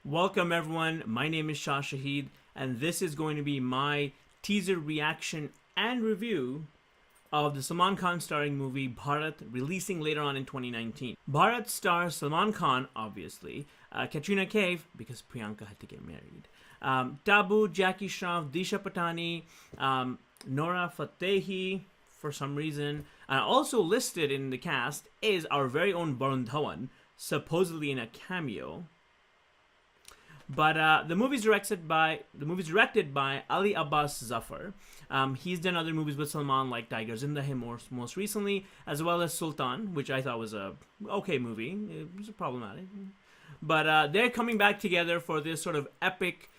Welcome everyone, my name is Shah Shahid, and this is going to be my teaser reaction and review of the Salman Khan starring movie Bharat, releasing later on in 2019. Bharat stars Salman Khan, obviously, Katrina Kaif, because Priyanka had to get married, Tabu, Jackie Shroff, Disha Patani, Nora Fatehi, for some reason. Also listed in the cast is our very own Varun Dhawan, supposedly in a cameo. But the movie's directed by Ali Abbas Zafar. He's done other movies with Salman like Tiger Zinda Hai most recently, as well as Sultan, which I thought was a okay movie. It was problematic, but they're coming back together for this sort of epic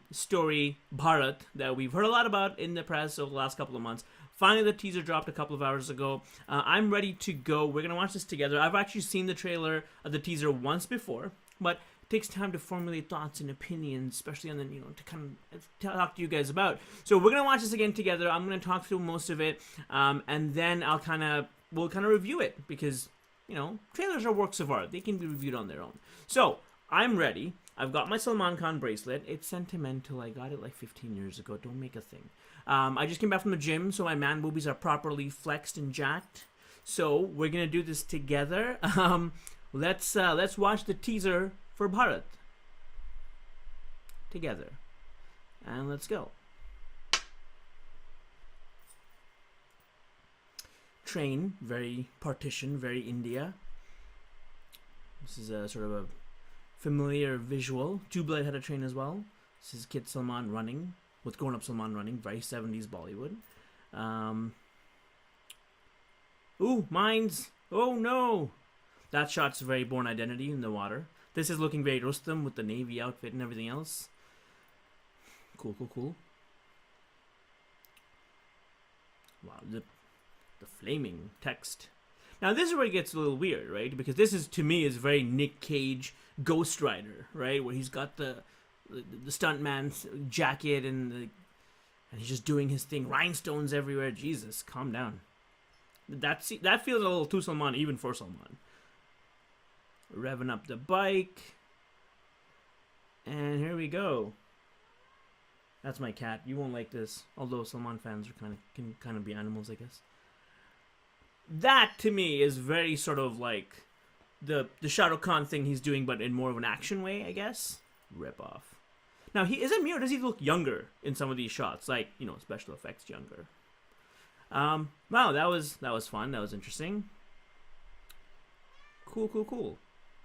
story, Bharat, that we've heard a lot about in the press over the last couple of months. Finally, the teaser dropped a couple of hours ago. I'm ready to go. We're gonna watch this together. I've actually seen the trailer of the teaser once before, but takes time to formulate thoughts and opinions, especially on the, to kind of talk to you guys about. So we're gonna watch this again together. I'm gonna talk through most of it, and then we'll kind of review it, because trailers are works of art. They can be reviewed on their own. So I'm ready. I've got my Salman Khan bracelet. It's sentimental. I got it like 15 years ago. Don't make a thing. I just came back from the gym, so my man boobies are properly flexed and jacked. So we're gonna do this together. Let's watch the teaser for Bharat together, and let's go. Train, very partition, very India. This is a sort of a familiar visual. Tubelight had a train as well. This is kid Salman running with grown-up Salman running, very 70s Bollywood. Ooh, mines! Oh no! That shot's very Born Identity in the water. This is looking very Rustam with the navy outfit and everything else. Cool, cool, cool. Wow, the flaming text. Now this is where it gets a little weird, right? Because this is, to me, is very Nick Cage Ghostrider, right? Where he's got the stuntman's jacket and he's just doing his thing. Rhinestones everywhere. Jesus, calm down. That feels a little too Salman, even for Salman. Revving up the bike, and here we go. That's my cat. You won't like this, although Salman fans can kind of be animals, I guess. That to me is very sort of like the Shah Rukh Khan thing he's doing, but in more of an action way, I guess. Rip off. Now, is it me or does he look younger in some of these shots? Like, special effects younger. Wow, that was fun. That was interesting. Cool, cool, cool.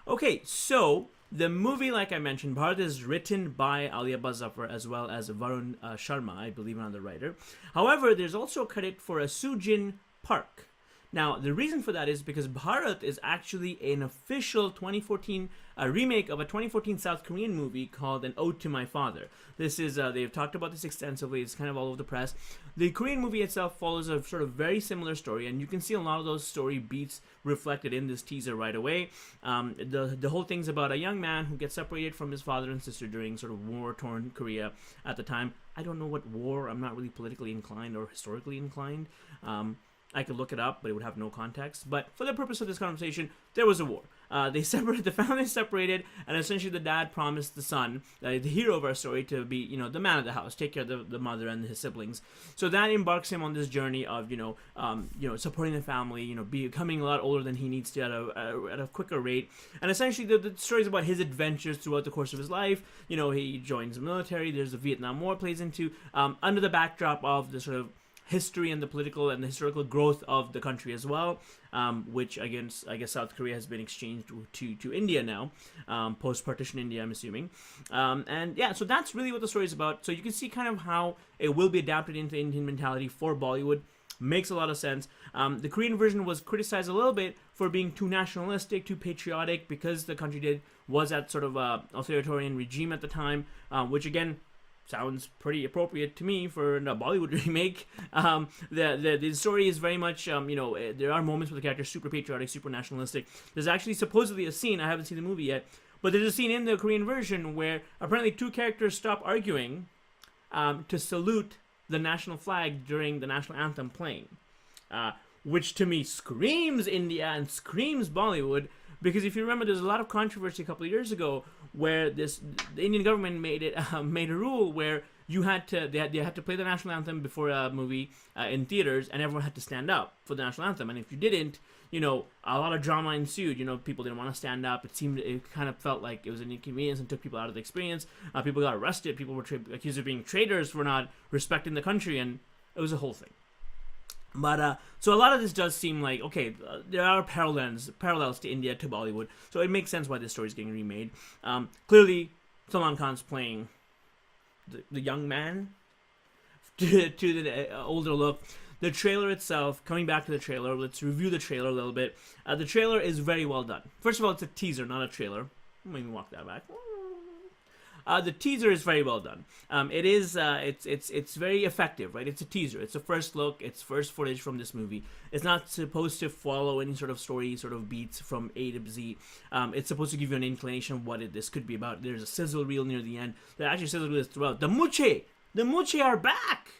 Okay, so the movie, like I mentioned, Bharat is written by Ali Abbas Zafar as well as Varun Sharma, I believe, another writer. However, there's also credit for a Sujin Park. Now, the reason for that is because Bharat is actually an official 2014 remake of a 2014 South Korean movie called An Ode to My Father. This is, they've talked about this extensively, it's kind of all over the press. The Korean movie itself follows a sort of very similar story, and you can see a lot of those story beats reflected in this teaser right away. The whole thing's about a young man who gets separated from his father and sister during sort of war-torn Korea at the time. I don't know what war, I'm not really politically inclined or historically inclined. I could look it up, but it would have no context. But for the purpose of this conversation, there was a war. The family separated, and essentially the dad promised the son, the hero of our story, to be, the man of the house, take care of the mother and his siblings. So that embarks him on this journey of, supporting the family, becoming a lot older than he needs to at a quicker rate. And essentially the story is about his adventures throughout the course of his life. He joins the military. There's the Vietnam War plays into, under the backdrop of the sort of history and the political and the historical growth of the country as well, which again, I guess South Korea has been exchanged to India now, post-partition India, I'm assuming. And yeah, so that's really what the story is about. So you can see kind of how it will be adapted into Indian mentality for Bollywood. Makes a lot of sense. The Korean version was criticized a little bit for being too nationalistic, too patriotic, because the country was at sort of a authoritarian regime at the time, which again, sounds pretty appropriate to me for a Bollywood remake. The story is very much, there are moments where the character is super patriotic, super nationalistic. There's actually supposedly a scene, I haven't seen the movie yet, but there's a scene in the Korean version where apparently two characters stop arguing to salute the national flag during the national anthem playing, which to me screams India and screams Bollywood, Because if you remember, there's a lot of controversy a couple of years ago where the Indian government made a rule where they had to play the national anthem before a movie in theaters, and everyone had to stand up for the national anthem. And if you didn't, a lot of drama ensued. People didn't want to stand up. It kind of felt like it was an inconvenience and took people out of the experience. People got arrested. People were accused of being traitors for not respecting the country, and it was a whole thing. But so a lot of this does seem like, okay, there are parallels to India, to Bollywood, so it makes sense why this story is getting remade. Clearly, Salman Khan's playing the young man to the older look. The trailer itself, coming back to the trailer, let's review the trailer a little bit. The trailer is very well done. First of all, it's a teaser, not a trailer. Let me walk that back. The teaser is very well done. It's very effective, right? It's a teaser. It's a first look. It's first footage from this movie. It's not supposed to follow any sort of story, sort of beats from A to Z. It's supposed to give you an inclination of what this could be about. There's a sizzle reel near the end. There actually sizzle reel is throughout. The Muche are back.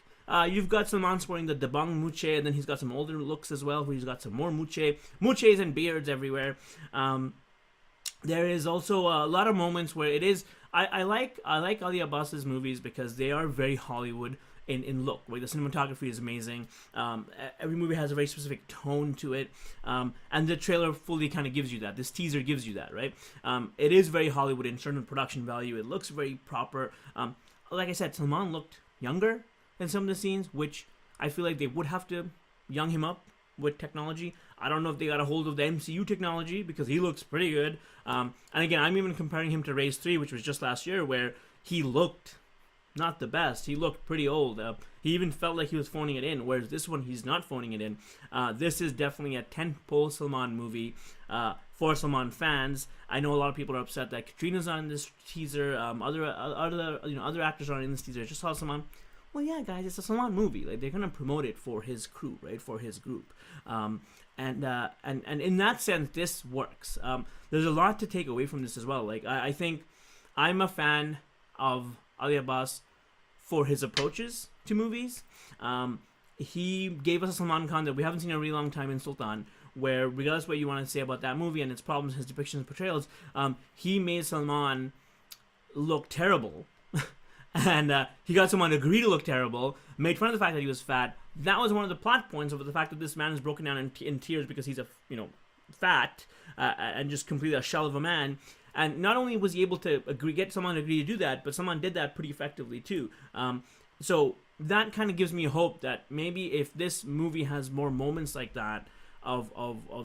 You've got Salman sporting the Dabang Muche, and then he's got some older looks as well, where he's got some more Muches and beards everywhere. There is also a lot of moments where it is. I like Ali Abbas's movies because they are very Hollywood in look. Like, the cinematography is amazing. Every movie has a very specific tone to it, and the trailer fully kind of gives you that. This teaser gives you that, right? It is very Hollywood in terms of production value. It looks very proper. Like I said, Salman looked younger in some of the scenes, which I feel like they would have to young him up with technology. I don't know if they got a hold of the MCU technology, because he looks pretty good. And again, I'm even comparing him to Race 3, which was just last year, where he looked not the best. He looked pretty old. He even felt like he was phoning it in, whereas this one, he's not phoning it in. This is definitely a tentpole Salman movie for Salman fans. I know a lot of people are upset that Katrina's on this teaser. Other actors are in this teaser. Just saw Salman. Well, yeah, guys, it's a Salman movie. Like, they're gonna promote it for his crew, right? For his group. And in that sense, this works. There's a lot to take away from this as well. Like, I think I'm a fan of Ali Abbas for his approaches to movies. He gave us a Salman Khan that we haven't seen in a really long time in Sultan, where, regardless of what you want to say about that movie and its problems, his depictions and portrayals, he made Salman look terrible. And he got someone to agree to look terrible, made fun of the fact that he was fat. That was one of the plot points of the fact that this man is broken down in tears because he's fat and just completely a shell of a man. And not only was he able to get someone to agree to do that, but someone did that pretty effectively too. So that kind of gives me hope that maybe if this movie has more moments like that of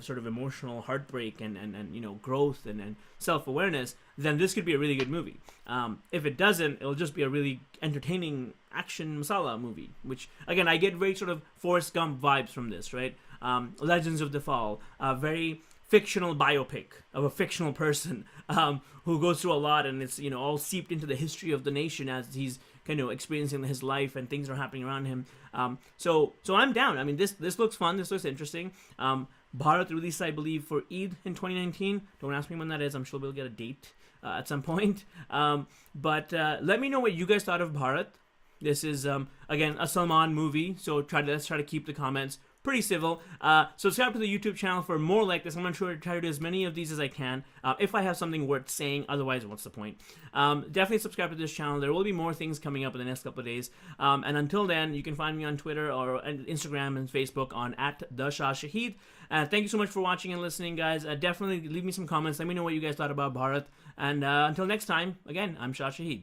sort of emotional heartbreak and growth and self-awareness, then this could be a really good movie. If it doesn't, it'll just be a really entertaining action masala movie, which, again, I get very sort of Forrest Gump vibes from this, right? Legends of the Fall, a very fictional biopic of a fictional person who goes through a lot, and it's all seeped into the history of the nation as he's kind of experiencing his life and things are happening around him. So I'm down. I mean, this looks fun. This looks interesting. Bharat released, I believe, for Eid in 2019. Don't ask me when that is. I'm sure we'll get a date at some point. But let me know what you guys thought of Bharat. This is, again, a Salman movie, so let's try to keep the comments pretty civil. Subscribe to the YouTube channel for more like this. I'm going to try to do as many of these as I can, if I have something worth saying. Otherwise, what's the point? Definitely subscribe to this channel. There will be more things coming up in the next couple of days. And until then, you can find me on Twitter or Instagram and Facebook on @TheShahShahid. Thank you so much for watching and listening, guys. Definitely leave me some comments. Let me know what you guys thought about Bharat. And until next time, again, I'm Shah Shahid.